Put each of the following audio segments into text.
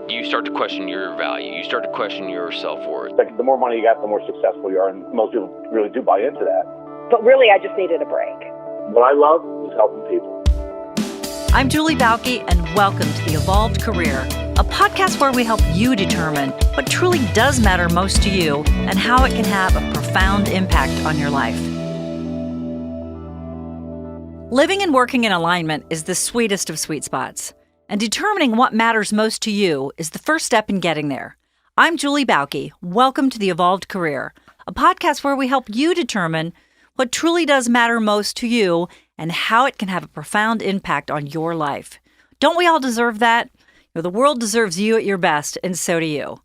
you start to question your value. You start to question your self-worth. Like, the more money you got, the more successful you are, and most people really do buy into that. But really, I just needed a break. What I love is helping people. I'm Julie Bauke, and welcome to The Evolved Career, a podcast where we help you determine what truly does matter most to you and how it can have a profound impact on your life. Living and working in alignment is the sweetest of sweet spots, and determining what matters most to you is the first step in getting there. I'm Julie Bauke. Welcome to The Evolved Career, a podcast where we help you determine what truly does matter most to you and how it can have a profound impact on your life. Don't we all deserve that? The world deserves you at your best, and so do you.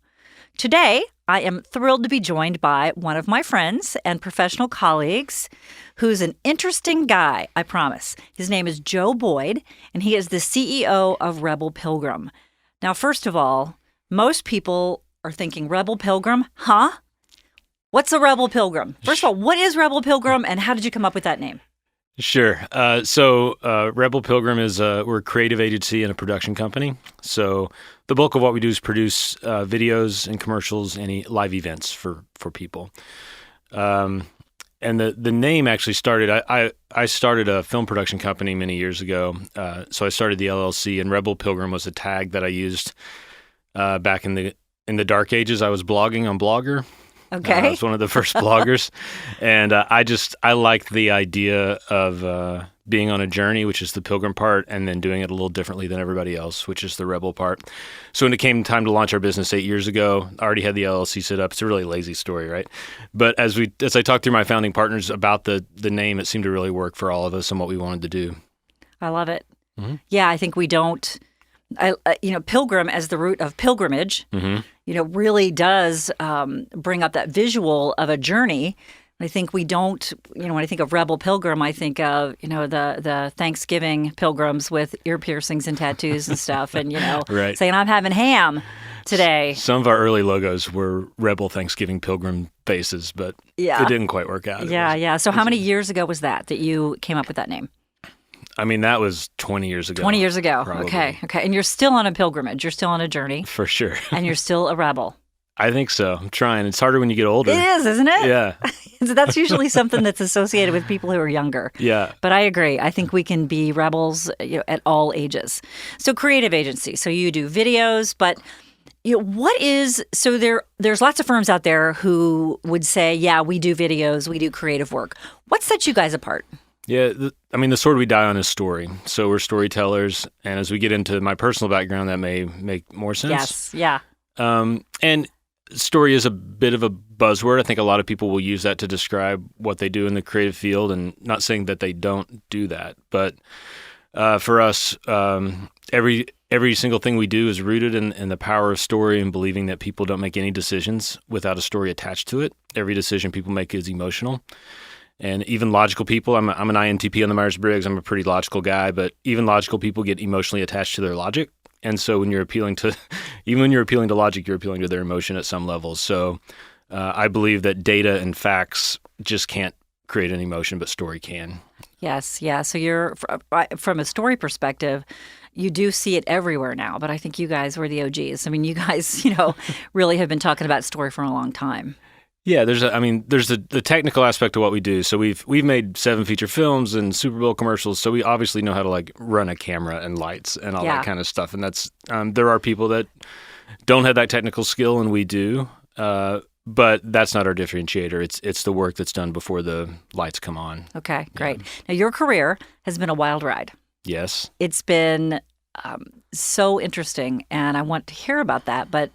Today, I am thrilled to be joined by one of my friends and professional colleagues who's an interesting guy, I promise. His name is Joe Boyd, and he is the CEO of Rebel Pilgrim. Now, first of all, most people are thinking, Rebel Pilgrim? Huh? What's a Rebel Pilgrim? First of all, what is Rebel Pilgrim, and how did you come up with that name? Sure. So Rebel Pilgrim is we're a creative agency and a production company. So the bulk of what we do is produce videos and commercials and live events for people. And the name actually started, I started a film production company many years ago. So I started the LLC, and Rebel Pilgrim was a tag that I used back in the dark ages. I was blogging on Blogger. Okay. I was one of the first bloggers, and I liked the idea of being on a journey, which is the pilgrim part, and then doing it a little differently than everybody else, which is the rebel part. So when it came time to launch our business 8 years ago, I already had the LLC set up. It's a really lazy story, right? But as I talked through my founding partners about the name, it seemed to really work for all of us and what we wanted to do. I love it. Mm-hmm. Yeah, I think we don't. Pilgrim as the root of pilgrimage, Mm-hmm. Really does bring up that visual of a journey. I think we don't, when I think of Rebel Pilgrim, I think of, the Thanksgiving pilgrims with ear piercings and tattoos and stuff and, Right. saying, I'm having ham today. Some of our early logos were Rebel Thanksgiving Pilgrim faces, but it didn't quite work out. Yeah. So how many years ago was that you came up with that name? I mean, that was 20 years ago. 20 years ago. Probably. Okay. And you're still on a pilgrimage. You're still on a journey. For sure. And you're still a rebel. I think so. I'm trying. It's harder when you get older. It is, isn't it? Yeah. So that's usually something that's associated with people who are younger. Yeah. But I agree. I think we can be rebels at all ages. So creative agency. So you do videos, but there's lots of firms out there who would say, yeah, we do videos, we do creative work. What sets you guys apart? Yeah, the sword we die on is story. So we're storytellers, and as we get into my personal background, that may make more sense. Yes, yeah. And story is a bit of a buzzword. I think a lot of people will use that to describe what they do in the creative field, and not saying that they don't do that. But for us, every single thing we do is rooted in the power of story and believing that people don't make any decisions without a story attached to it. Every decision people make is emotional. And even logical people, I'm an INTP on the Myers-Briggs. I'm a pretty logical guy, but even logical people get emotionally attached to their logic. And so when you're appealing to logic, you're appealing to their emotion at some level. So I believe that data and facts just can't create an emotion, but story can. Yes, yeah. So you're, from a story perspective, you do see it everywhere now, but I think you guys were the OGs. I mean, you guys, really have been talking about story for a long time. Yeah, there's the technical aspect of what we do. So we've made 7 feature films and Super Bowl commercials. So we obviously know how to run a camera and lights and all that kind of stuff. And that's there are people that don't have that technical skill, and we do. But that's not our differentiator. It's the work that's done before the lights come on. Okay, great. Now your career has been a wild ride. Yes, it's been so interesting, and I want to hear about that. But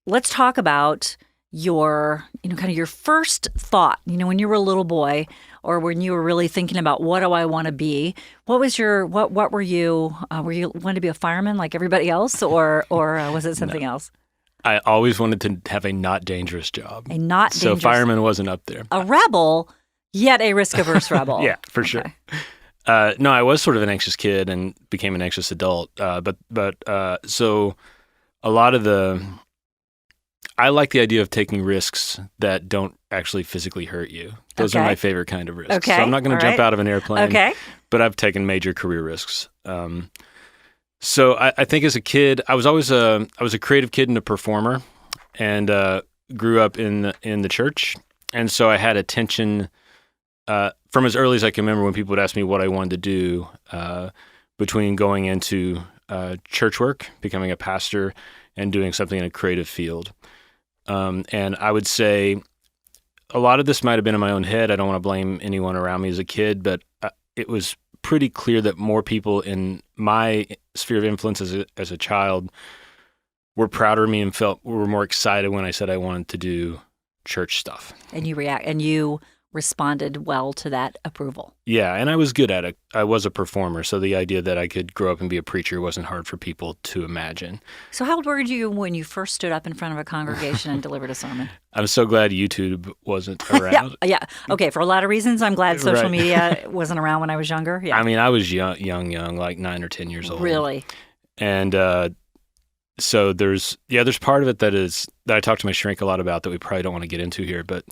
let's talk about your, kind of your first thought, when you were a little boy, or when you were really thinking about what do I want to be. What was what were you wanting to be a fireman like everybody else, or was it something else? I always wanted to have a not dangerous job. A not dangerous. So fireman wasn't up there. A rebel, yet a risk-averse rebel. Yeah, for sure. No, I was sort of an anxious kid and became an anxious adult. So a lot of I like the idea of taking risks that don't actually physically hurt you. Those are my favorite kind of risks. Okay. So I'm not going to jump out of an airplane. Okay. But I've taken major career risks. So I think as a kid, I was a creative kid and a performer, and grew up in the church, and so I had a tension from as early as I can remember when people would ask me what I wanted to do between going into church work, becoming a pastor, and doing something in a creative field. And I would say a lot of this might have been in my own head. I don't want to blame anyone around me as a kid, but it was pretty clear that more people in my sphere of influence as a child were prouder of me and were more excited when I said I wanted to do church stuff. And you responded well to that approval. Yeah, and I was good at it. I was a performer, so the idea that I could grow up and be a preacher wasn't hard for people to imagine. So how old were you when you first stood up in front of a congregation and delivered a sermon? I'm so glad YouTube wasn't around. Yeah. Okay, for a lot of reasons, I'm glad social media wasn't around when I was younger. Yeah. I mean, I was young, like 9 or 10 years old. Really? And so there's part of it that I talk to my shrink a lot about that we probably don't want to get into here, but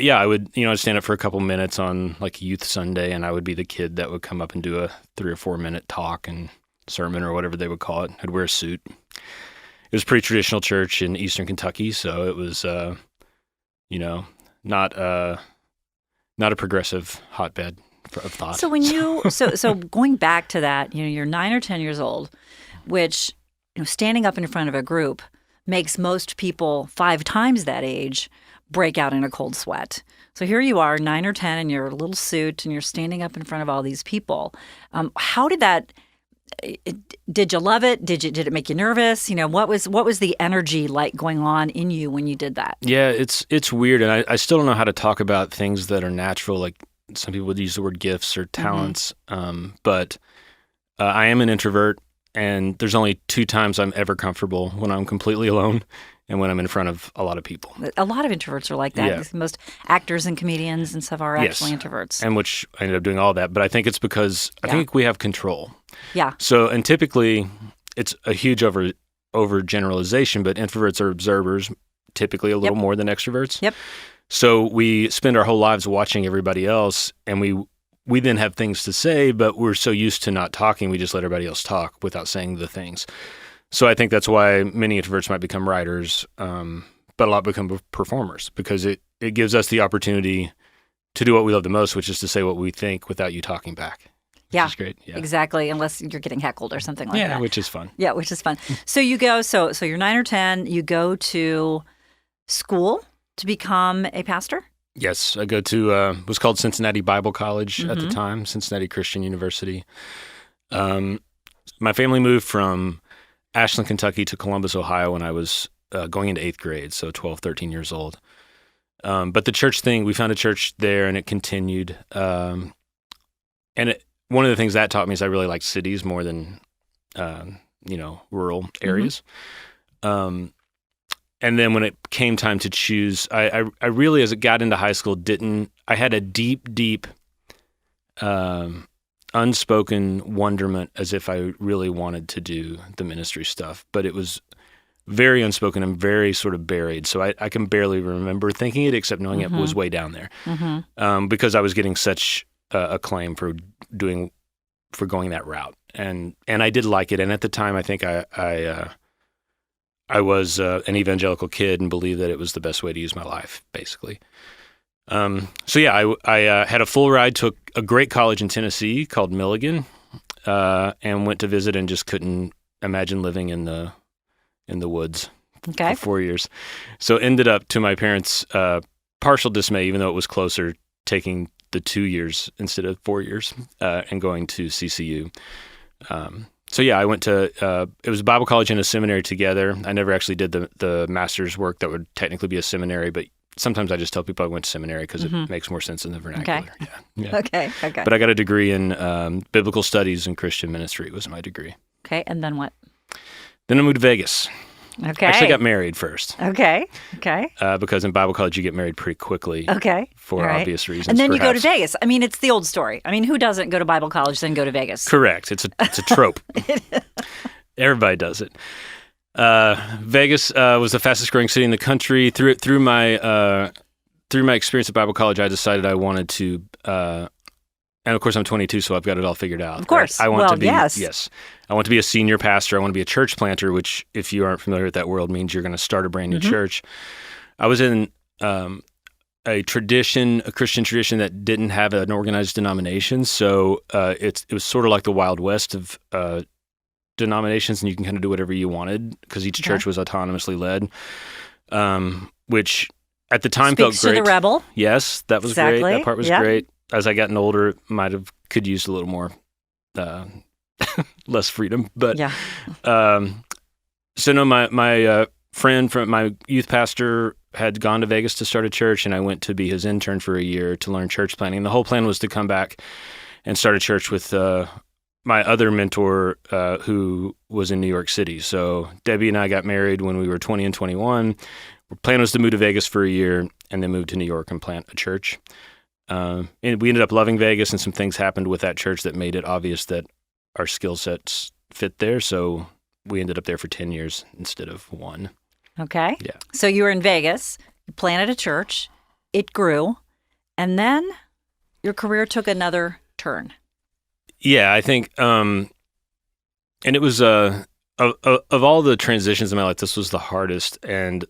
yeah, I would, I'd stand up for a couple minutes on like Youth Sunday, and I would be the kid that would come up and do a 3 or 4 minute talk and sermon or whatever they would call it. I'd wear a suit. It was a pretty traditional church in Eastern Kentucky, so it was, not a progressive hotbed of thought. So when so going back to that, you're 9 or 10 years old, which standing up in front of a group makes most people 5 times that age break out in a cold sweat. So here you are, 9 or 10, in your little suit, and you're standing up in front of all these people. How did that? Did you love it? Did it make you nervous? What was the energy like going on in you when you did that? Yeah, it's weird, and I still don't know how to talk about things that are natural. Like some people would use the word gifts or talents, but I am an introvert, and there's only 2 times I'm ever comfortable: when I'm completely alone and when I'm in front of a lot of people. A lot of introverts are like that. Yeah. Most actors and comedians and stuff are actually introverts. And which I ended up doing all that. But I think it's because I think we have control. Yeah. So, and typically it's a huge overgeneralization, but introverts are observers, typically a little more than extroverts. Yep. So we spend our whole lives watching everybody else, and we then have things to say, but we're so used to not talking, we just let everybody else talk without saying the things. So I think that's why many introverts might become writers, but a lot become performers, because it gives us the opportunity to do what we love the most, which is to say what we think without you talking back. Which is great. Yeah. Exactly, unless you're getting heckled or something like that. Yeah, which is fun. Yeah, which is fun. So you go, so you're 9 or 10, you go to school to become a pastor? Yes, I go to, it was called Cincinnati Bible College at the time, Cincinnati Christian University. My family moved from Ashland, Kentucky to Columbus, Ohio when I was going into 8th grade, so 12, 13 years old. But the church thing, we found a church there and it continued. One of the things that taught me is I really like cities more than, rural areas. And then when it came time to choose, I really, as it got into high school, I had a deep, unspoken wonderment as if I really wanted to do the ministry stuff, but it was very unspoken and very sort of buried. So I can barely remember thinking it, except knowing it was way down there, because I was getting such acclaim for going that route, and I did like it. And at the time, I think I was an evangelical kid and believed that it was the best way to use my life, basically. I had a full ride to a great college in Tennessee called Milligan, and went to visit and just couldn't imagine living in the woods for 4 years. So ended up, to my parents' partial dismay, even though it was closer, taking the 2 years instead of 4 years, and going to CCU. I went to, it was a Bible college and a seminary together. I never actually did the master's work that would technically be a seminary, but sometimes I just tell people I went to seminary because it makes more sense in the vernacular. Okay. Yeah. Okay. But I got a degree in biblical studies and Christian ministry was my degree. Okay, and then what? Then I moved to Vegas. Okay. Actually got married first. Okay. Because in Bible college you get married pretty quickly. Okay. For obvious reasons. And then perhaps. You go to Vegas. I mean, it's the old story. I mean, who doesn't go to Bible college then go to Vegas? Correct. It's a trope. Everybody does it. Vegas was the fastest growing city in the country. Through my experience at Bible college, I decided I wanted to And of course, I'm 22, so I've got it all figured out. Of course. I want Well, to be, yes. I want to be a senior pastor. I want to be a church planter, which, if you aren't familiar with that world, means you're going to start a brand new church. I was in a Christian tradition that didn't have an organized denomination, so it was sort of like the Wild West of denominations, and you can kind of do whatever you wanted because each church was autonomously led, which at the time felt great. Speaks to the rebel. Yes, that was Exactly. great. That part was great. As I gotten older, could use a little more less freedom. But so no, my friend from my youth pastor had gone to Vegas to start a church, and I went to be his intern for a year to learn church planting. The whole plan was to come back and start a church with my other mentor who was in New York City. So Debbie and I got married when we were 20 and 21. Our plan was to move to Vegas for a year and then move to New York and plant a church. And we ended up loving Vegas, and some things happened with that church that made it obvious that our skill sets fit there. So we ended up there for 10 years instead of 1. Okay. Yeah. So you were in Vegas, you planted a church, it grew, and then your career took another turn. Yeah, I think, and it was, of all the transitions in my life, this was the hardest. And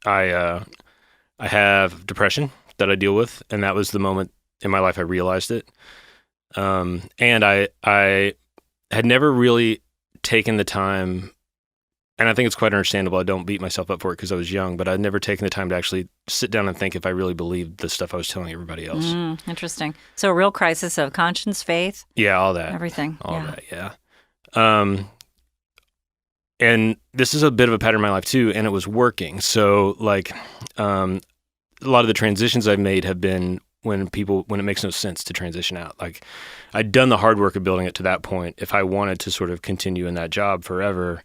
I have depression that I deal with, and that was the moment in my life I realized it. And I had never really taken the time, and I think it's quite understandable. I don't beat myself up for it because I was young, but I'd never taken the time to actually sit down and think if I really believed the stuff I was telling everybody else. Interesting. So a real crisis of conscience, faith. Yeah, all that. Everything. All that, yeah. And this is a bit of a pattern in my life too, and it was working. So like a lot of the transitions I've made have been when it makes no sense to transition out. Like I'd done the hard work of building it to that point. If I wanted to sort of continue in that job forever,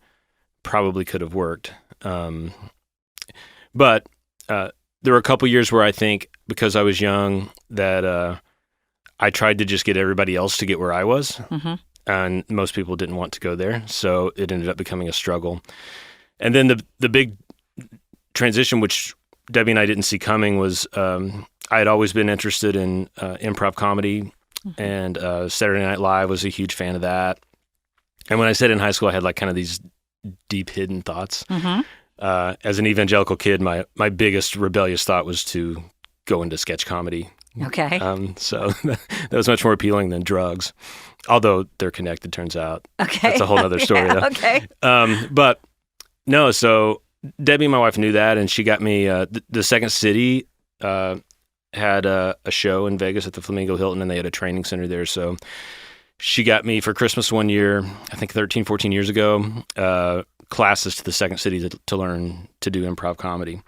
probably could have worked. But there were a couple years where I think because I was young that I tried to just get everybody else to get where I was. And most people didn't want to go there. So it ended up becoming a struggle. And then the big transition, which Debbie and I didn't see coming, was I had always been interested in improv comedy, and Saturday Night Live was a huge fan of that. And when I said in high school, I had like kind of these deep hidden thoughts. As an evangelical kid, my biggest rebellious thought was to go into sketch comedy. Okay. So that was much more appealing than drugs, although they're connected, turns out. Okay. That's a whole other story, though. Okay. But no, so Debbie, my wife, knew that, and she got me, the Second City had a show in Vegas at the Flamingo Hilton, and they had a training center there. So she got me for Christmas one year, I think 13, 14 years ago, classes to the Second City to learn to do improv comedy.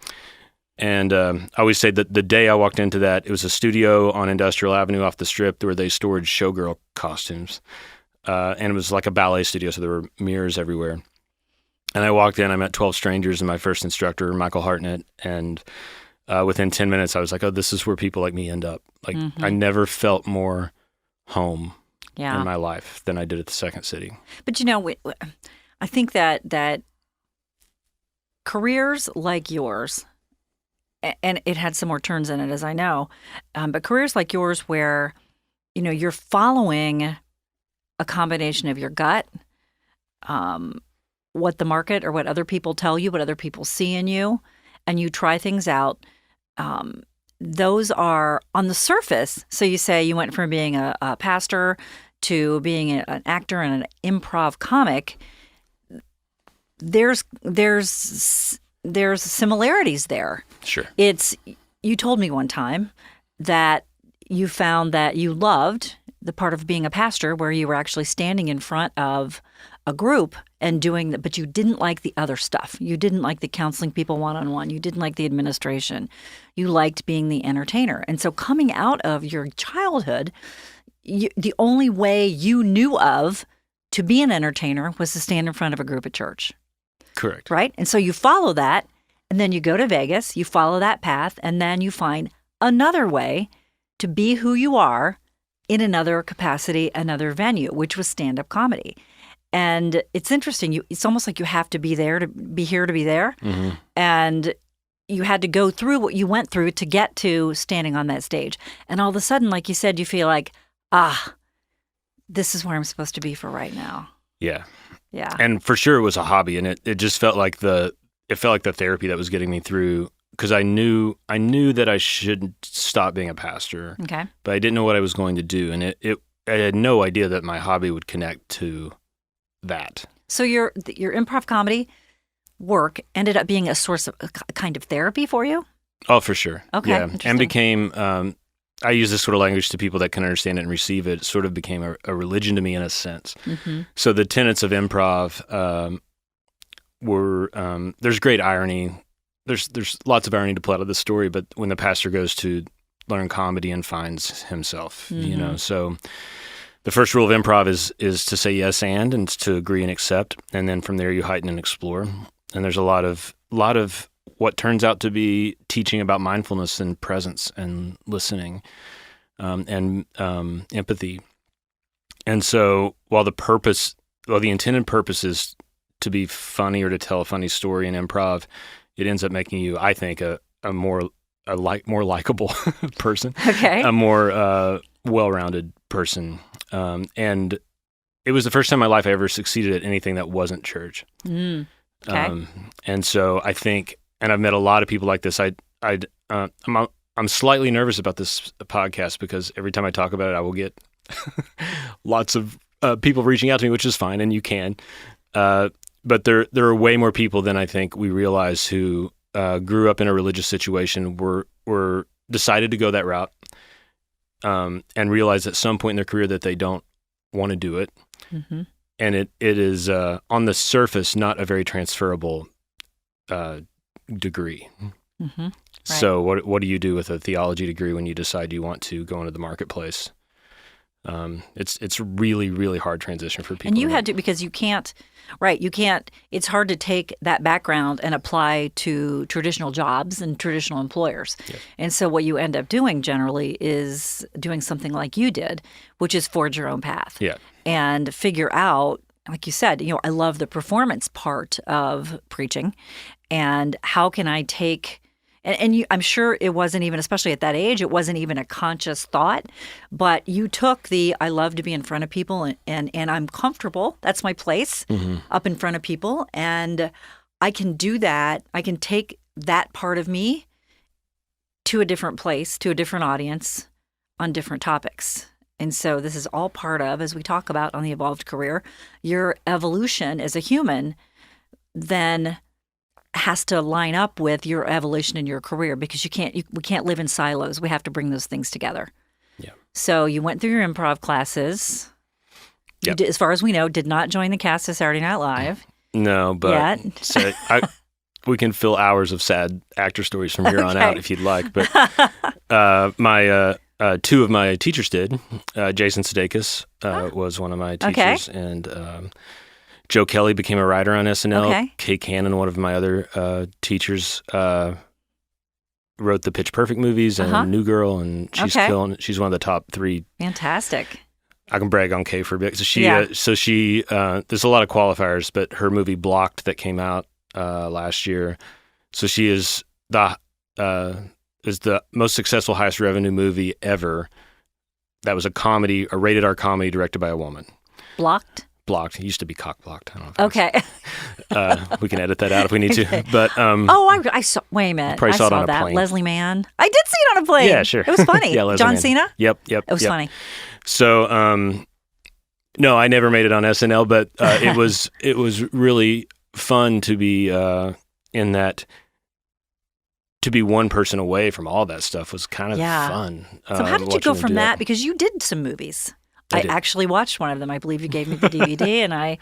And I always say that the day I walked into that, it was a studio on Industrial Avenue off the Strip where they stored showgirl costumes. And it was like a ballet studio, so there were mirrors everywhere. And I walked in, I met 12 strangers and my first instructor, Michael Hartnett. And within 10 minutes, I was like, oh, this is where people like me end up. Like, I never felt more home in my life than I did at the Second City. But, you know, I think that careers like yours, and it had some more turns in it, as I know, but careers like yours where, you know, you're following a combination of your gut, what the market or what other people tell you, what other people see in you, and you try things out. Those are on the surface. So you say you went from being a pastor to being an actor and an improv comic. There's similarities there. Sure. You told me one time that you found that you loved the part of being a pastor where you were actually standing in front of a group and doing that, but you didn't like the other stuff. You didn't like the counseling people one-on-one. You didn't like the administration. You liked being the entertainer. And so coming out of your childhood, the only way you knew of to be an entertainer was to stand in front of a group at church. Correct. Right? And so you follow that, and then you go to Vegas, you follow that path, and then you find another way to be who you are in another capacity, another venue, which was stand-up comedy. And it's interesting. It's almost like you have to be there to be here to be there. And you had to go through what you went through to get to standing on that stage. And all of a sudden, like you said, you feel like, this is where I'm supposed to be for right now. Yeah. Yeah. And for sure it was a hobby, and it just felt like the therapy that was getting me through, because I knew that I should stop being a pastor. Okay. But I didn't know what I was going to do, and I had no idea that my hobby would connect to that. So your improv comedy work ended up being a source of a kind of therapy for you? Oh, for sure. Okay. Yeah. And became I use this sort of language to people that can understand it and receive it. It sort of became a religion to me in a sense. Mm-hmm. So the tenets of improv were there's great irony. There's lots of irony to pull out of the story, but when the pastor goes to learn comedy and finds himself, so the first rule of improv is to say yes and to agree and accept, and then from there you heighten and explore. And there's a lot of what turns out to be teaching about mindfulness and presence and listening and empathy. And so while the intended purpose is to be funny or to tell a funny story in improv, it ends up making you, I think, a more likable person, a more well-rounded person. And it was the first time in my life I ever succeeded at anything that wasn't church. And so I think, and I've met a lot of people like this. I'm slightly nervous about this podcast because every time I talk about it, I will get lots of people reaching out to me, which is fine, and you can. But there are way more people than I think we realize who grew up in a religious situation, were decided to go that route, and realize at some point in their career that they don't want to do it. Mm-hmm. And it is on the surface not a very transferable degree. Mm-hmm. Right. So what do you do with a theology degree when you decide you want to go into the marketplace? It's really, really hard transition for people. And you had to, because you can't, it's hard to take that background and apply to traditional jobs and traditional employers. Yeah. And so what you end up doing generally is doing something like you did, which is forge your own path. Yeah. And figure out, like you said, I love the performance part of preaching, and how can I take, I'm sure it wasn't even, especially at that age, it wasn't even a conscious thought, but you took I love to be in front of people, and I'm comfortable. That's my place, up in front of people. And I can do that. I can take that part of me to a different place, to a different audience on different topics. And so this is all part of, as we talk about on the Evolved Career, your evolution as a human then has to line up with your evolution in your career, because we can't live in silos. We have to bring those things together. Yeah. So you went through your improv classes. Yep. You did, as far as we know, did not join the cast of Saturday Night Live. No, but so we can fill hours of sad actor stories from here on out if you'd like. But my two of my teachers did. Jason Sudeikis was one of my teachers, and Joe Kelly became a writer on SNL. Okay. Kay Cannon, one of my other teachers, wrote the Pitch Perfect movies and New Girl, and she's killing. She's one of the top 3. Fantastic. I can brag on Kay for a bit. So she, there's a lot of qualifiers, but her movie Blocked that came out last year. So she is the most successful, highest revenue movie ever. That was a comedy, a rated R comedy directed by a woman. Blocked. It used to be cock blocked. I don't know if we can edit that out if we need to. But I saw. Wait a minute. I saw that. Plane. Leslie Mann. I did see it on a plane. Yeah, sure. It was funny. Yeah, John Cena. Yep. It was funny. So, no, I never made it on SNL, but it was really fun to be in that. To be one person away from all that stuff was kind of fun. So how did you go from that? Because you did some movies. I actually watched one of them. I believe you gave me the DVD, and I,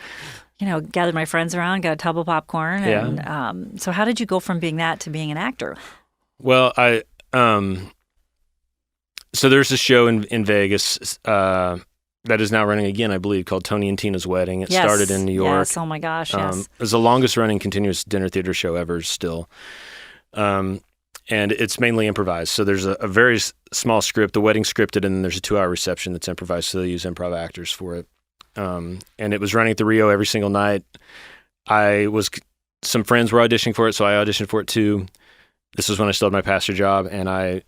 gathered my friends around, got a tub of popcorn. And so how did you go from being that to being an actor? Well, so there's a show in Vegas that is now running again, I believe, called Tony and Tina's Wedding. It started in New York. Yes, oh my gosh, yes. It's the longest running continuous dinner theater show ever still. And it's mainly improvised. So there's a very small script, the wedding scripted, and then there's a 2-hour reception that's improvised. So they use improv actors for it. And it was running at the Rio every single night. Some friends were auditioning for it, so I auditioned for it too. This was when I still had my pastor job, and I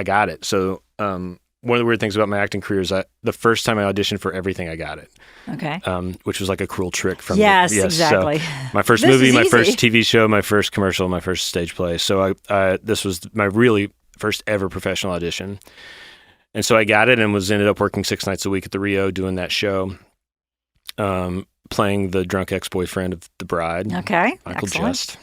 got it. So one of the weird things about my acting career is that the first time I auditioned for everything, I got it. Okay. Which was like a cruel trick from yes, yes, exactly. So my first movie, my first TV show, my first commercial, my first stage play. So this was my really first ever professional audition. And so I got it and ended up working 6 nights a week at the Rio doing that show, playing the drunk ex-boyfriend of the bride, okay, Michael excellent. Just,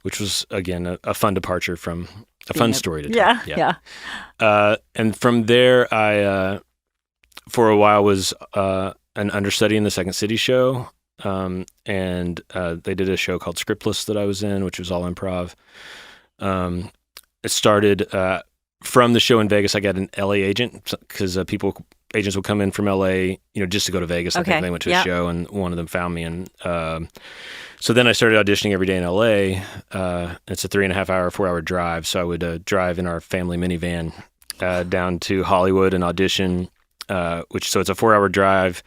which was, again, a fun departure from a fun story to tell. Yeah. And from there, I, for a while, was an understudy in the Second City show. And they did a show called Scriptless that I was in, which was all improv. It started from the show in Vegas. I got an LA agent because agents would come in from LA, just to go to Vegas. I think they went to a show, and one of them found me. And so then I started auditioning every day in LA. It's a 3.5-hour, 4-hour drive. So I would drive in our family minivan down to Hollywood and audition, so it's a 4-hour drive.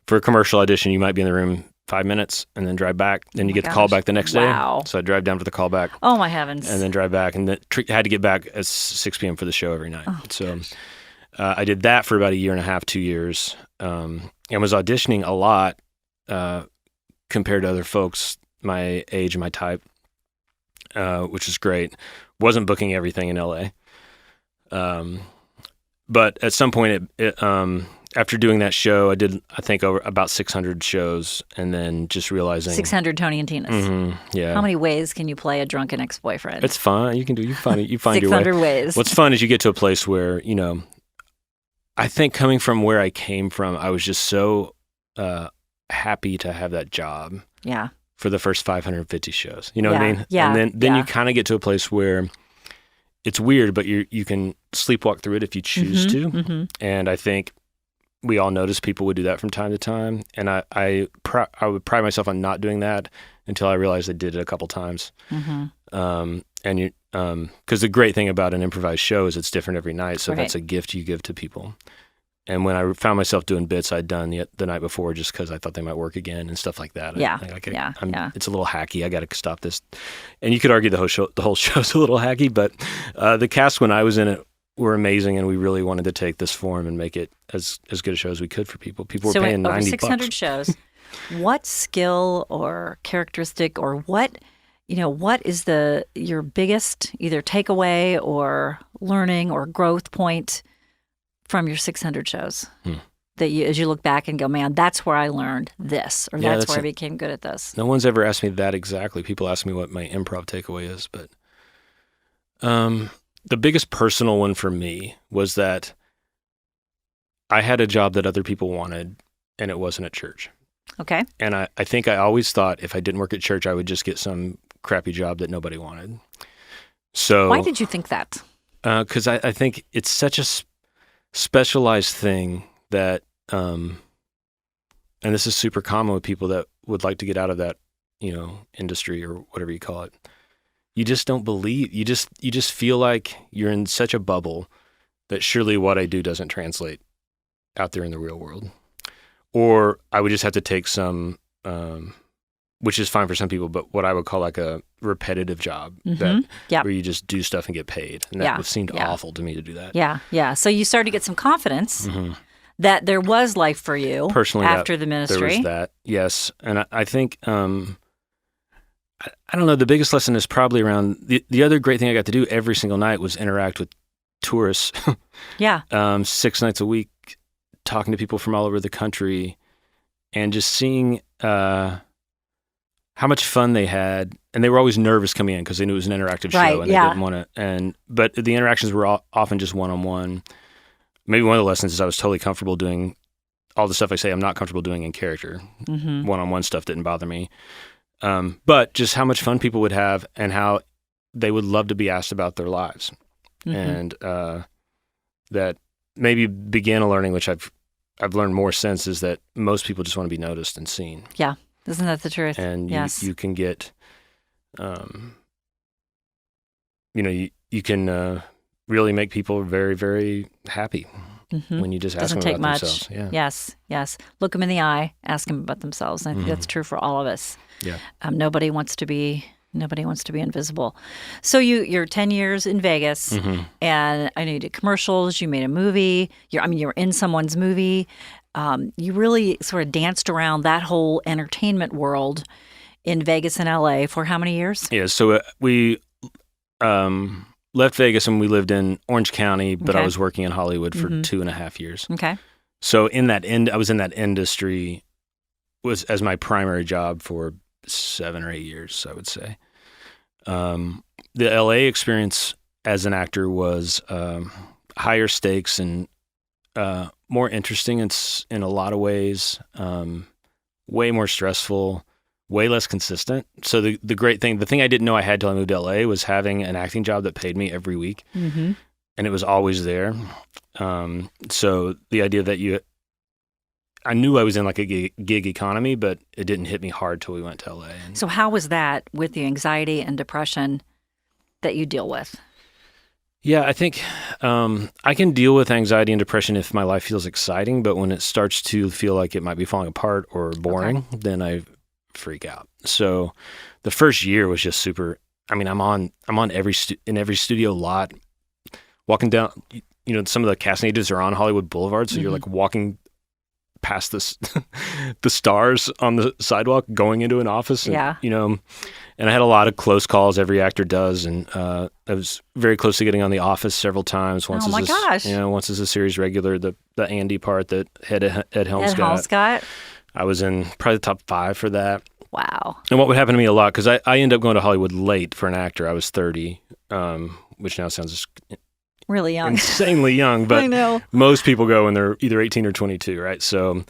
For a commercial audition, you might be in the room 5 minutes and then drive back. Then you get the call back the next day. So I drive down for the call back. Oh, my heavens. And then drive back. And then had to get back at 6 p.m. for the show every night. Oh, so I did that for about 1.5 years, 2 years, and was auditioning a lot compared to other folks my age and my type, which is great. Wasn't booking everything in LA. But at some point, after doing that show, I did, I think, over about 600 shows, and then just realizing 600 Tony and Tina's. Mm-hmm, yeah. How many ways can you play a drunken ex-boyfriend? It's fun. You find your way. 600 ways. What's fun is you get to a place where, I think coming from where I came from, I was just so happy to have that job. Yeah. For the first 550 shows. You know what I mean? Yeah. And then you kind of get to a place where it's weird, but you can sleepwalk through it if you choose to. Mm-hmm. And I think we all notice people would do that from time to time. And I would pride myself on not doing that until I realized I did it a couple times. Mm-hmm. Because the great thing about an improvised show is it's different every night. So Right. that's a gift you give to people. And when I found myself doing bits I'd done the night before just because I thought they might work again and stuff like that. Yeah. It's a little hacky. I got to stop this. And you could argue the whole show's a little hacky, but the cast when I was in it were amazing, and we really wanted to take this form and make it as good a show as we could for people. People were paying $90. Over 600 shows, what skill or characteristic or what is your biggest either takeaway or learning or growth point from your 600 shows that you, as you look back and go, man, that's where I learned this, or that's where I became good at this? No one's ever asked me that exactly. People ask me what my improv takeaway is, but the biggest personal one for me was that I had a job that other people wanted, and it wasn't at church. Okay. And I think I always thought if I didn't work at church, I would just get some crappy job that nobody wanted. So why did you think that? Because I think it's such a specialized thing that, and this is super common with people that would like to get out of that, industry or whatever you call it. You just don't believe, you just feel like you're in such a bubble that surely what I do doesn't translate out there in the real world. Or I would just have to take some, which is fine for some people, but what I would call like a repetitive job where you just do stuff and get paid. And that seemed awful to me to do that. Yeah. So you started to get some confidence that there was life for you personally after the ministry. There was that, yes. And I think, I don't know, the biggest lesson is probably around, the other great thing I got to do every single night was interact with tourists. 6 nights a week, talking to people from all over the country and just seeing how much fun they had. And they were always nervous coming in because they knew it was an interactive show and they didn't want to. But the interactions were often just one-on-one. Maybe one of the lessons is I was totally comfortable doing all the stuff I say I'm not comfortable doing in character. One-on-one stuff didn't bother me. But just how much fun people would have and how they would love to be asked about their lives. And that maybe began a learning, which I've learned more since, is that most people just want to be noticed and seen. Yeah. Isn't that the truth? And you can get, you can really make people very, very happy when you just ask them about themselves. Yeah. Yes. Look them in the eye, ask them about themselves. And I think that's true for all of us. Yeah. Nobody wants to be Nobody wants to be invisible. So you're 10 years in Vegas, Mm-hmm. and I know you did commercials. You made a movie. You're in someone's movie. You really sort of danced around that whole entertainment world in Vegas and LA for how many years? Yeah, so we left Vegas and we lived in Orange County, but I Okay. was working in Hollywood for Mhm. 2.5 years. Okay. So I was in that industry was as my primary job for 7 or 8 years, I would say. The LA experience as an actor was higher stakes and more interesting in a lot of ways, way more stressful, way less consistent. So the great thing, the thing I didn't know I had till I moved to LA was having an acting job that paid me every week, Mm-hmm. and it was always there. So the idea that I knew I was in like a gig economy, but it didn't hit me hard till we went to LA. So how was that with the anxiety and depression that you deal with? Yeah, I think I can deal with anxiety and depression if my life feels exciting, but when it starts to feel like it might be falling apart or boring, then I freak out. So the first year was just super. I mean, I'm on in every studio lot, walking down. Some of the casting agents are on Hollywood Boulevard, so you're like walking past the stars on the sidewalk going into an office. And, Yeah. And I had a lot of close calls. Every actor does, and I was very close to getting on The Office several times. Once Oh my gosh. Once as a series regular, the Andy part that Ed Helms Ed got. Scott? I was in probably the top 5 for that. Wow. And what would happen to me a lot, because I ended up going to Hollywood late for an actor. I was 30, which now sounds Really young. insanely young, but I know. most people go when they're either 18 or 22, right? So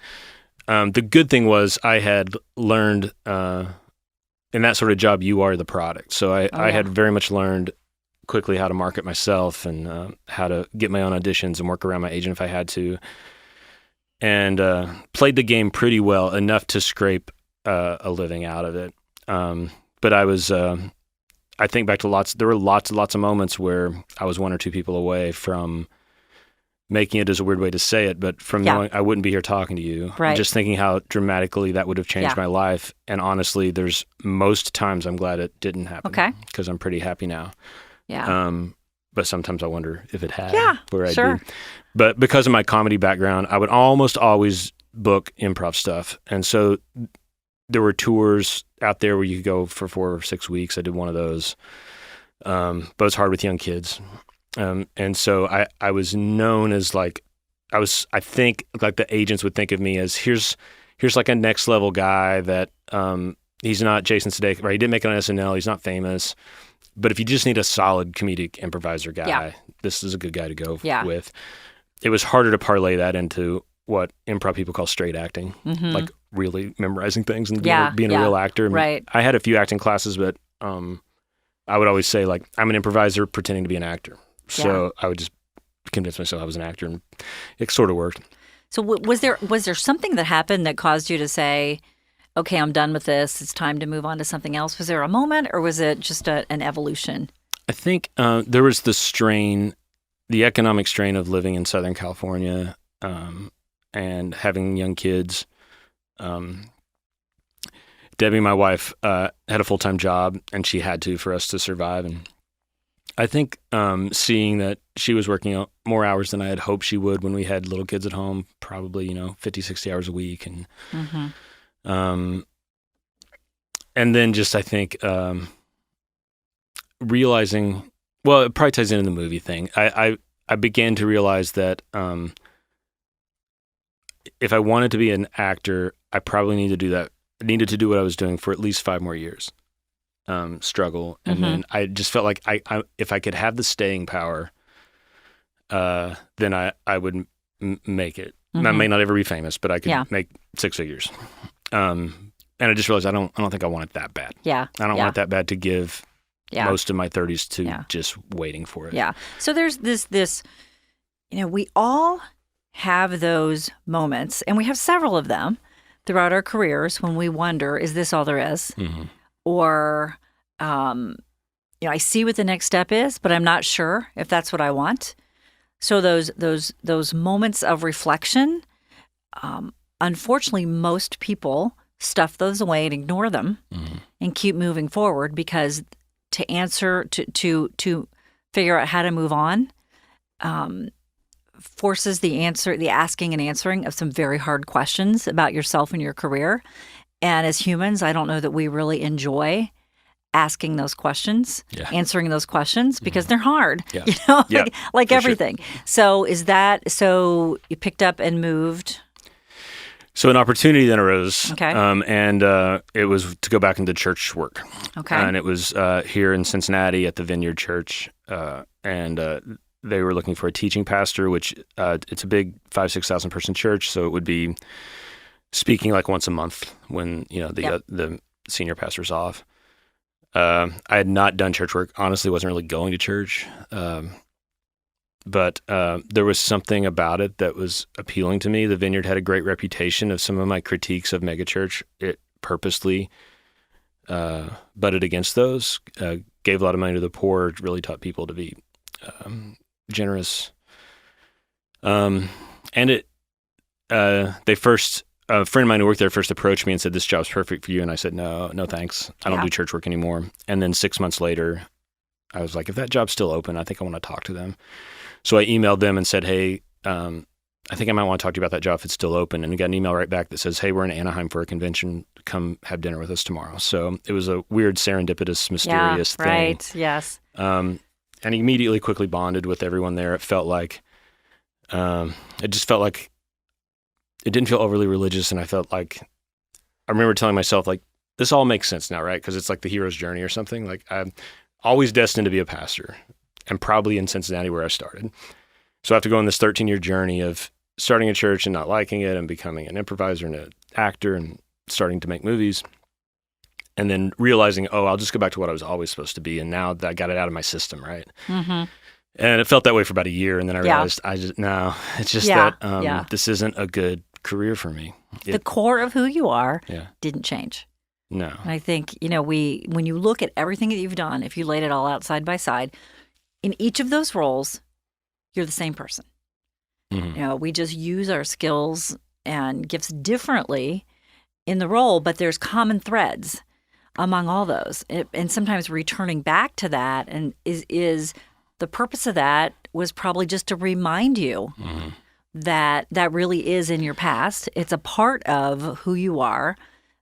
the good thing was I had learned in that sort of job, you are the product. So I had very much learned quickly how to market myself and how to get my own auditions and work around my agent if I had to, and played the game pretty well, enough to scrape a living out of it. But I was... I think back to there were lots of moments where I was 1 or 2 people away from making it, is a weird way to say it, but from knowing I wouldn't be here talking to you. Right. Just thinking how dramatically that would have changed my life. And honestly, there's most times I'm glad it didn't happen. Okay. Because I'm pretty happy now. Yeah. But sometimes I wonder if it had. Yeah, Where I'd sure. be. But because of my comedy background, I would almost always book improv stuff. And so there were tours out there where you could go for 4 or 6 weeks. I did one of those, but it's hard with young kids. And so I was known as I think like the agents would think of me as here's like a next level guy that he's not Jason Sudeikis, right? He didn't make it on SNL. He's not famous, but if you just need a solid comedic improviser guy, this is a good guy to go with. It was harder to parlay that into what improv people call straight acting, like really memorizing things and being a real actor. And right. I had a few acting classes, but I would always say like, I'm an improviser pretending to be an actor. So I would just convince myself I was an actor, and it sort of worked. So was there something that happened that caused you to say, okay, I'm done with this, it's time to move on to something else? Was there a moment, or was it just an evolution? I think there was the economic strain of living in Southern California, and having young kids. Debbie, my wife, had a full-time job, and she had to for us to survive. And I think seeing that she was working more hours than I had hoped she would when we had little kids at home, probably 50, 60 hours a week, and and then just I think realizing, well, it probably ties into the movie thing. I began to realize that if I wanted to be an actor, I probably needed to do what I was doing for at least 5 more years, struggle. And then I just felt like I if I could have the staying power, then I would make it. I may not ever be famous, but I could make 6 figures. And I just realized I don't think I want it that bad. Yeah. I don't want it that bad to give most of my 30s to Yeah. just waiting for it. Yeah. So there's this, we all have those moments, and we have several of them throughout our careers when we wonder, is this all there is? Or, I see what the next step is, but I'm not sure if that's what I want. So those moments of reflection, unfortunately, most people stuff those away and ignore them and keep moving forward, because to answer, to figure out how to move on, forces the asking and answering of some very hard questions about yourself and your career. And as humans, I don't know that we really enjoy asking those questions, answering those questions, because they're hard, like everything. Sure. So you picked up and moved. So an opportunity then arose, Okay. And it was to go back into church work. Okay. And it was here in Cincinnati at the Vineyard Church, and they were looking for a teaching pastor, which it's a big 5,000-6,000 person church, so it would be speaking like once a month when the senior pastor's off. I had not done church work. Honestly, wasn't really going to church. But there was something about it that was appealing to me. The Vineyard had a great reputation. Of some of my critiques of megachurch, it purposely butted against those, gave a lot of money to the poor, really taught people to be generous. And a friend of mine who worked there first approached me and said, "This job's perfect for you." And I said, no thanks. I don't do church work anymore. And then 6 months later, I was like, if that job's still open, I think I want to talk to them. So I emailed them and said, hey, I think I might want to talk to you about that job if it's still open. And I got an email right back that says, hey, we're in Anaheim for a convention. Come have dinner with us tomorrow. So it was a weird, serendipitous, mysterious thing. Right, yes. And immediately quickly bonded with everyone there. It felt like, it didn't feel overly religious, and I felt like, I remember telling myself, like, this all makes sense now, right? Because it's like the hero's journey or something. Like, I'm always destined to be a pastor, and probably in Cincinnati where I started. So I have to go on this 13-year journey of starting a church and not liking it, and becoming an improviser and an actor and starting to make movies, and then realizing, I'll just go back to what I was always supposed to be, and now that I got it out of my system, right? Mm-hmm. And it felt that way for about a year, and then I realized, that this isn't a good career for me. The core of who you are didn't change. No. And I think, when you look at everything that you've done, if you laid it all out side by side, in each of those roles, you're the same person. Mm-hmm. We just use our skills and gifts differently in the role, but there's common threads among all those. And sometimes returning back to that and is the purpose of that was probably just to remind you that really is in your past. It's a part of who you are,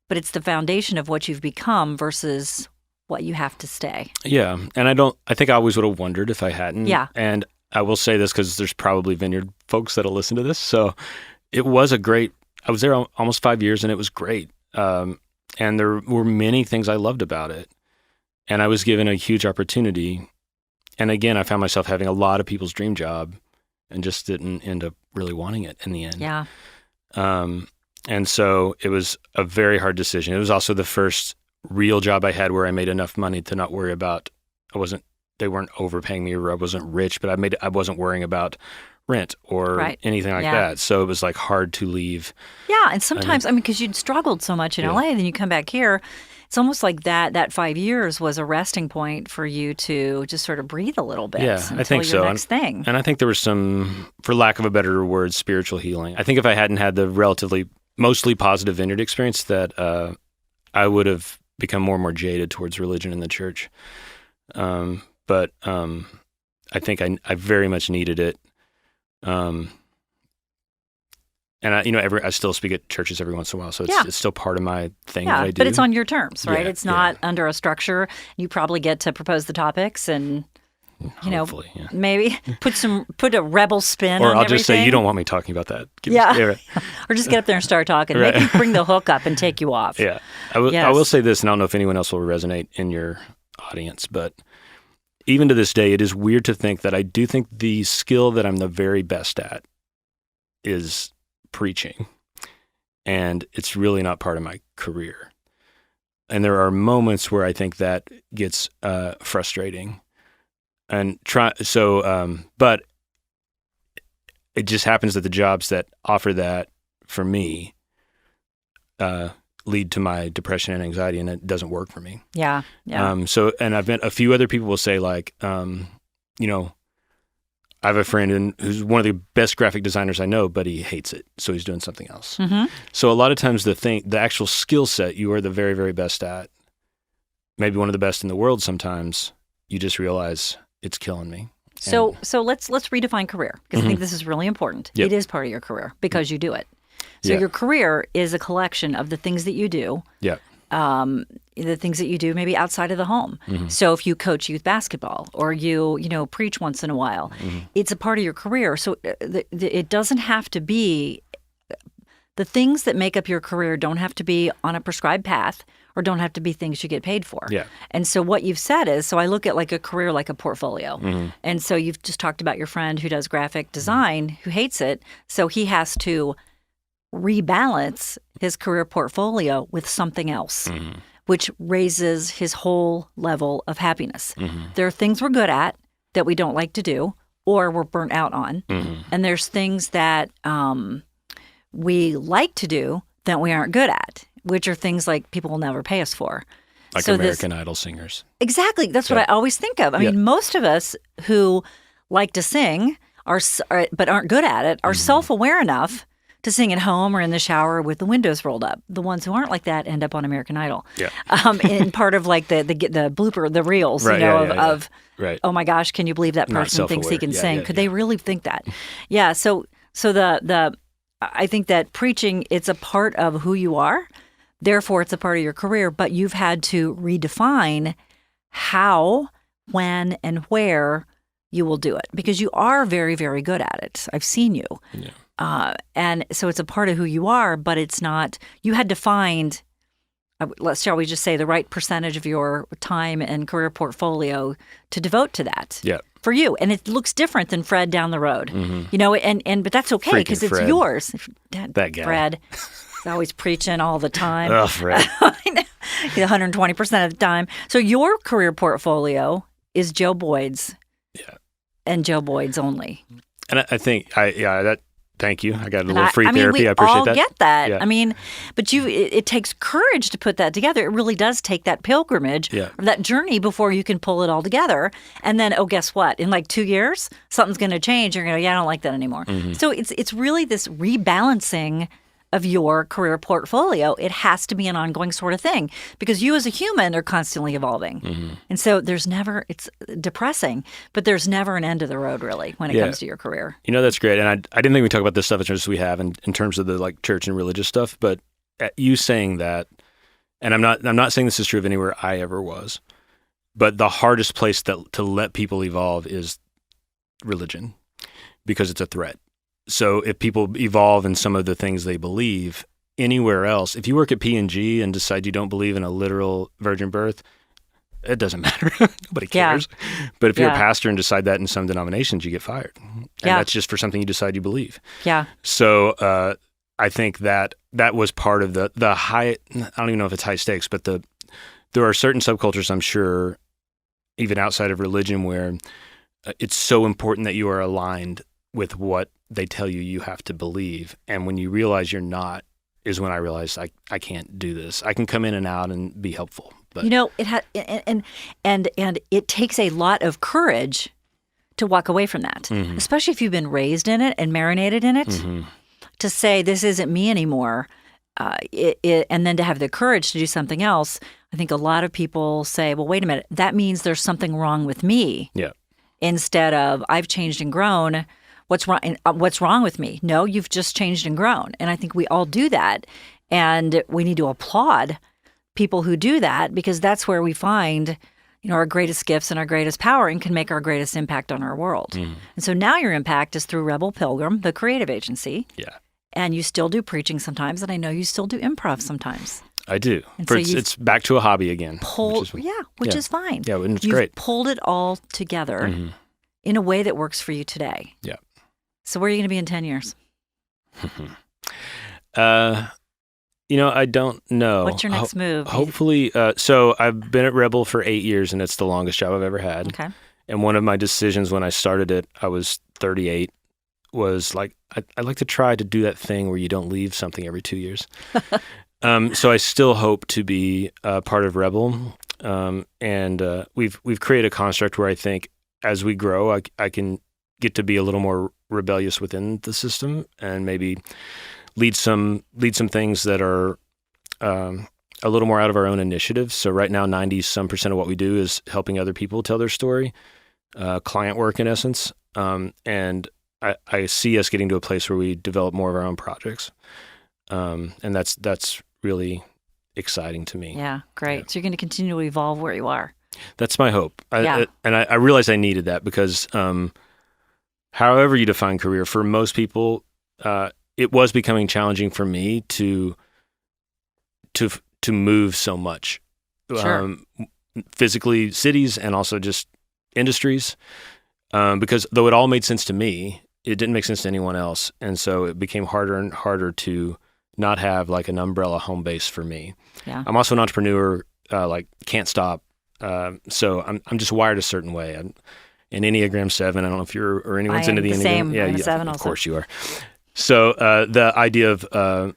but it's the foundation of what you've become versus what you have to stay. Yeah. And I think I always would have wondered if I hadn't. Yeah. And I will say this because there's probably Vineyard folks that'll listen to this. So it was I was there almost 5 years, and it was great. And there were many things I loved about it. And I was given a huge opportunity. And again, I found myself having a lot of people's dream job and just didn't end up really wanting it in the end. Yeah. And so it was a very hard decision. It was also the first real job I had where I made enough money to not worry about, they weren't overpaying me, or I wasn't rich, but I wasn't worrying about rent or anything like that. So it was like hard to leave. Yeah. And sometimes, because you'd struggled so much in LA, then you come back here. It's almost like that 5 years was a resting point for you to just sort of breathe a little bit. Yeah, I think so. Next thing. And I think there was some, for lack of a better word, spiritual healing. I think if I hadn't had the mostly positive Vineyard experience, that I would have become more and more jaded towards religion in the church. But I think I very much needed it. And I still speak at churches every once in a while, so it's still part of my thing that I do. But it's on your terms, right? Yeah, it's not under a structure. You probably get to propose the topics and, hopefully, maybe put a rebel spin or on I'll everything. just say, you don't want me talking about that. Or just get up there and start talking. Right. Maybe bring the hook up and take you off. Yeah. I will say this, and I don't know if anyone else will resonate in your audience, but even to this day, it is weird to think that I do think the skill that I'm the very best at is preaching, and it's really not part of my career. And there are moments where I think that gets frustrating, but it just happens that the jobs that offer that for me lead to my depression and anxiety, and it doesn't work for me. Yeah. And I've met a few other people will say, like, I have a friend who's one of the best graphic designers I know, but he hates it, so he's doing something else. Mm-hmm. So a lot of times the actual skill set you are the very, very best at, maybe one of the best in the world sometimes, you just realize it's killing me. So let's redefine career, because I think this is really important. Yep. It is part of your career because you do it. So Yeah. your career is a collection of the things that you do, Yeah. the things that you do maybe outside of the home. So if you coach youth basketball or you preach once in a while, it's a part of your career. So it doesn't have to be, the things that make up your career don't have to be on a prescribed path or don't have to be things you get paid for. Yeah. And so what you've said is, so I look at like a career like a portfolio. And so you've just talked about your friend who does graphic design, who hates it. So he has to rebalance his career portfolio with something else, which raises his whole level of happiness. There are things we're good at that we don't like to do or we're burnt out on. And there's things that we like to do that we aren't good at, which are things like people will never pay us for. Like So American Idol singers. Exactly. That's what I always think of. I mean, most of us who like to sing but aren't good at it are self-aware enough to sing at home or in the shower with the windows rolled up. The ones who aren't like that end up on American Idol. Yeah. In part of like the blooper, the reels, Right, of Right. oh my gosh, can you believe that Not person thinks he self-aware. can Yeah, sing? yeah, Could yeah. they really think that? Yeah. So I think that preaching, it's a part of who you are. Therefore, it's a part of your career, but you've had to redefine how, when, and where you will do it because you are very, very good at it. I've seen you. Yeah. And so it's a part of who you are, but it's not, you had to find, shall we just say, the right percentage of your time and career portfolio to devote to that. Yeah. For you. And it looks different than Fred down the road, but that's okay Freaking because it's Fred. yours. That guy. Fred. He's always preaching all the time. Oh, Fred. I know. 120% of the time. So your career portfolio is Joe Boyd's. Yeah. And Joe Boyd's only. And I think, thank you. I got a little free therapy. We I appreciate all that. get that. Yeah. I mean, but it takes courage to put that together. It really does take that pilgrimage, Yeah. or that journey before you can pull it all together. And then, guess what? In like 2 years, something's going to change. You're going to go, I don't like that anymore. So it's really this rebalancing of your career portfolio. It has to be an ongoing sort of thing because you as a human are constantly evolving. And so it's depressing, but there's never an end of the road really when it comes to your career. That's great. And I didn't think we talk about this stuff as much as we have in terms of the like church and religious stuff, but you saying that, and I'm not saying this is true of anywhere I ever was, but the hardest place to let people evolve is religion because it's a threat. So if people evolve in some of the things they believe anywhere else, if you work at P&G and decide you don't believe in a literal virgin birth, it doesn't matter. Nobody cares. But if you're a pastor and decide that in some denominations, you get fired. And that's just for something you decide you believe. Yeah. So I think that was part of the high, I don't even know if it's high stakes, but there are certain subcultures, I'm sure, even outside of religion, where it's so important that you are aligned with what they tell you have to believe. And when you realize you're not, is when I realized I can't do this. I can come in and out and be helpful. But and it takes a lot of courage to walk away from that, especially if you've been raised in it and marinated in it, to say this isn't me anymore, and then to have the courage to do something else. I think a lot of people say, well, wait a minute, that means there's something wrong with me. Yeah. Instead of I've changed and grown. What's wrong? What's wrong with me? No, you've just changed and grown. And I think we all do that. And we need to applaud people who do that because that's where we find, our greatest gifts and our greatest power and can make our greatest impact on our world. And so now your impact is through Rebel Pilgrim, the creative agency. Yeah. And you still do preaching sometimes. And I know you still do improv sometimes. I do. And so it's back to a hobby again. Which is fine. Yeah, and it's You've great. Pulled it all together in a way that works for you today. Yeah. So where are you going to be in 10 years? I don't know. What's your next move? Hopefully, so I've been at Rebel for 8 years, and it's the longest job I've ever had. Okay. And one of my decisions when I started it, I was 38, was like, I'd like to try to do that thing where you don't leave something every 2 years. So I still hope to be part of Rebel. And we've created a construct where I think as we grow, I can get to be a little more rebellious within the system and maybe lead some things that are a little more out of our own initiative. So right now, 90% of what we do is helping other people tell their story, client work in essence. And I see us getting to a place where we develop more of our own projects. And that's really exciting to me. Yeah, great. Yeah. So you're going to continue to evolve where you are. That's my hope. Yeah. I realized I needed that because however you define career, for most people, it was becoming challenging for me to move so much. Sure. Physically, cities, and also just industries. Because though it all made sense to me, it didn't make sense to anyone else. And so it became harder and harder to not have like an umbrella home base for me. Yeah. I'm also an entrepreneur, like can't stop. So I'm just wired a certain way. I'm in Enneagram 7. I don't know if you're or anyone's into the Enneagram. Same. Yeah, I'm a 7 of also. course you are. So the idea of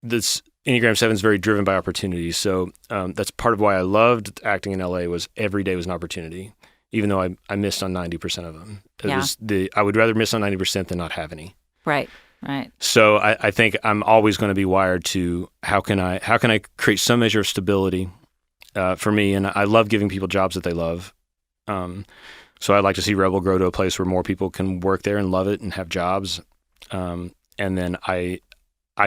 this Enneagram 7 is very driven by opportunity. So that's part of why I loved acting in LA was every day was an opportunity, even though I missed on 90% of them. I would rather miss on 90% than not have any. Right. So I think I'm always going to be wired to how can I create some measure of stability for me, and I love giving people jobs that they love. So I'd like to see Rebel grow to a place where more people can work there and love it and have jobs, and then I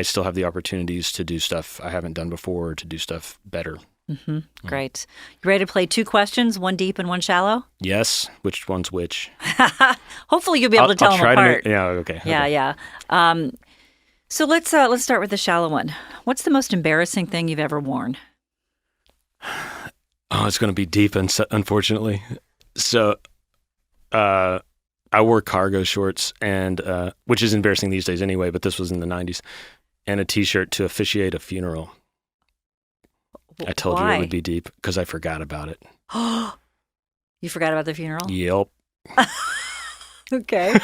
still have the opportunities to do stuff I haven't done before, or to do stuff better. Mm-hmm. Great. You ready to play 2 questions, one deep and one shallow? Yes. Which one's which? Hopefully you'll be able to tell them apart. Okay. Yeah. So let's start with the shallow one. What's the most embarrassing thing you've ever worn? Oh, it's going to be deep, unfortunately. So, I wore cargo shorts, and which is embarrassing these days anyway, but this was in the 90s, and a T-shirt to officiate a funeral. I told you it would be deep because I forgot about it. You forgot about the funeral? Yep. Okay.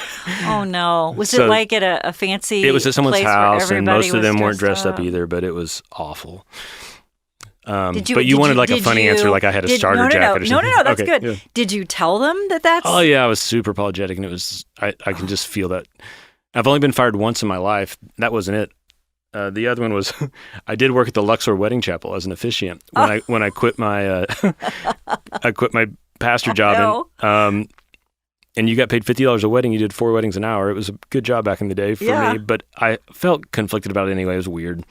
Oh no. Was it like at a fancy? It was at someone's house, and most of them weren't dressed up up either. But it was awful. Did but you wanted like a funny answer, like I had a starter jacket or something. No, that's okay, good. Yeah. Did you tell them that's? Oh yeah, I was super apologetic, and it was I can just feel that. I've only been fired once in my life. That wasn't it. The other one was I did work at the Luxor Wedding Chapel as an officiant when I quit my I quit my pastor job, and you got paid $50 a wedding. You did 4 weddings an hour. It was a good job back in the day for me, but I felt conflicted about it anyway. It was weird.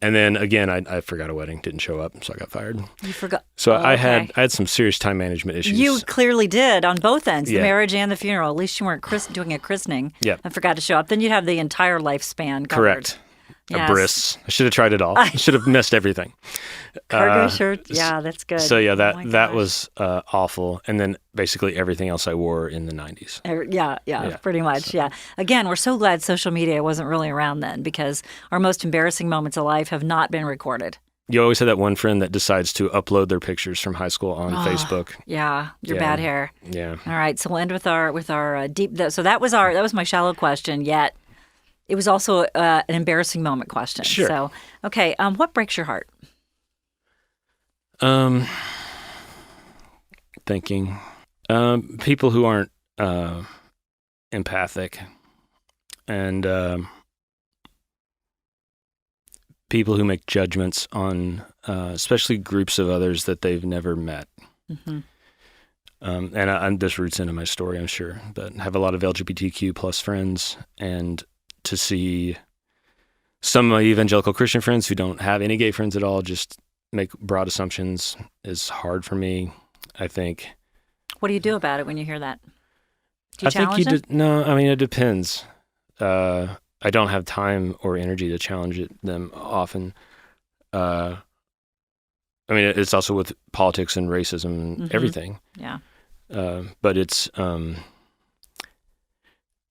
And then again, I forgot a wedding, didn't show up, so I got fired. You forgot. So I had some serious time management issues. You clearly did on both ends, the marriage and the funeral. At least you weren't doing a christening. Yeah. And forgot to show up. Then you'd have the entire lifespan covered. Correct. Yes. A bris. I should have tried it all. I should have missed everything. Cargo shirt. Yeah, that's good. So yeah, that was awful. And then basically everything else I wore in the 90s. Yeah, pretty much. So. Yeah. Again, we're so glad social media wasn't really around then because our most embarrassing moments of life have not been recorded. You always have that one friend that decides to upload their pictures from high school on Facebook. Yeah, your bad hair. Yeah. All right, so we'll end with our deep. So that was my shallow question. Yet it was also an embarrassing moment question. Sure. So okay, what breaks your heart? Thinking. People who aren't empathic, and people who make judgments on especially groups of others that they've never met. Mm-hmm. And this roots into my story, I'm sure, but I have a lot of LGBTQ plus friends, and to see some of my evangelical Christian friends who don't have any gay friends at all just make broad assumptions is hard for me, I think. What do you do about it when you hear that? Do you challenge them? No, I mean, it depends. I don't have time or energy to challenge them often. I mean, it's also with politics and racism and everything. Yeah. But it's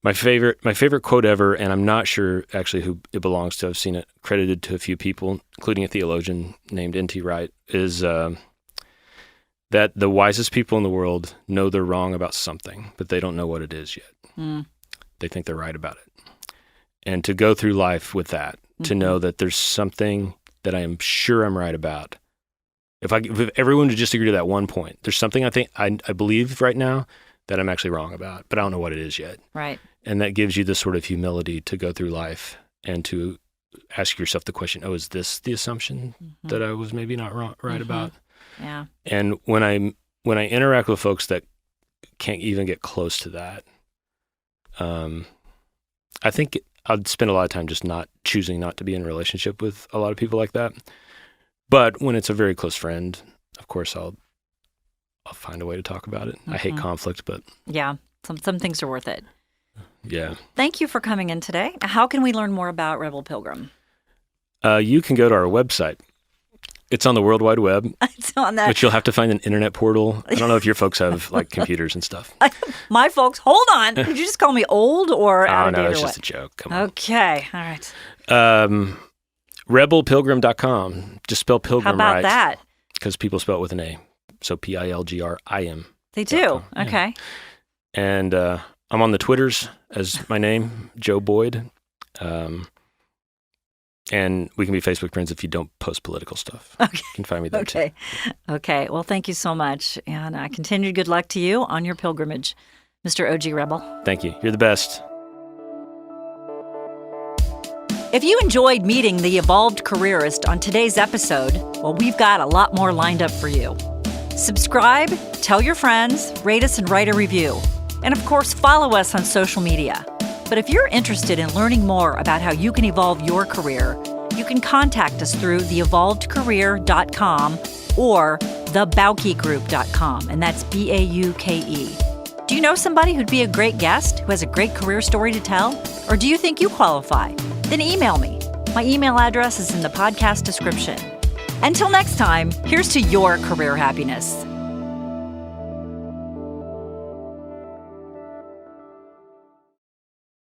my favorite quote ever, and I'm not sure actually who it belongs to. I've seen it credited to a few people, including a theologian named N.T. Wright, is that the wisest people in the world know they're wrong about something, but they don't know what it is yet. Mm. They think they're right about it. And to go through life with that, to know that there's something that I am sure I'm right about. If everyone would just agree to that one point, there's something I think I believe right now that I'm actually wrong about, but I don't know what it is yet. Right. And that gives you the sort of humility to go through life and to ask yourself the question, oh, is this the assumption that I was maybe not right about? Yeah. And when I interact with folks that can't even get close to that, I think I'd spend a lot of time just choosing not to be in a relationship with a lot of people like that. But when it's a very close friend, of course, I'll find a way to talk about it. I hate conflict, but yeah, some things are worth it. Yeah. Thank you for coming in today. How can we learn more about Rebel Pilgrim? You can go to our website. It's on the World Wide Web, It's on that. which you'll have to find an internet portal. I don't know if your folks have like computers and stuff. My folks, hold on. Did you just call me old or out Oh of no, date it's or just what? a joke. Come on. Okay, all right. Rebelpilgrim.com. Just spell pilgrim How about right. that? Because people spell it with an A. So Pilgrim. They do. Yeah. Okay. And I'm on the Twitters as my name, Joe Boyd. And we can be Facebook friends if you don't post political stuff. Okay. You can find me there too. Okay. Well, thank you so much. And continued good luck to you on your pilgrimage, Mr. OG Rebel. Thank you. You're the best. If you enjoyed meeting the evolved careerist on today's episode, well, we've got a lot more lined up for you. Subscribe, tell your friends, rate us and write a review. And of course, follow us on social media. But if you're interested in learning more about how you can evolve your career, you can contact us through theevolvedcareer.com or thebaukegroup.com, and that's Bauke. Do you know somebody who'd be a great guest, who has a great career story to tell? Or do you think you qualify? Then email me. My email address is in the podcast description. Until next time, here's to your career happiness.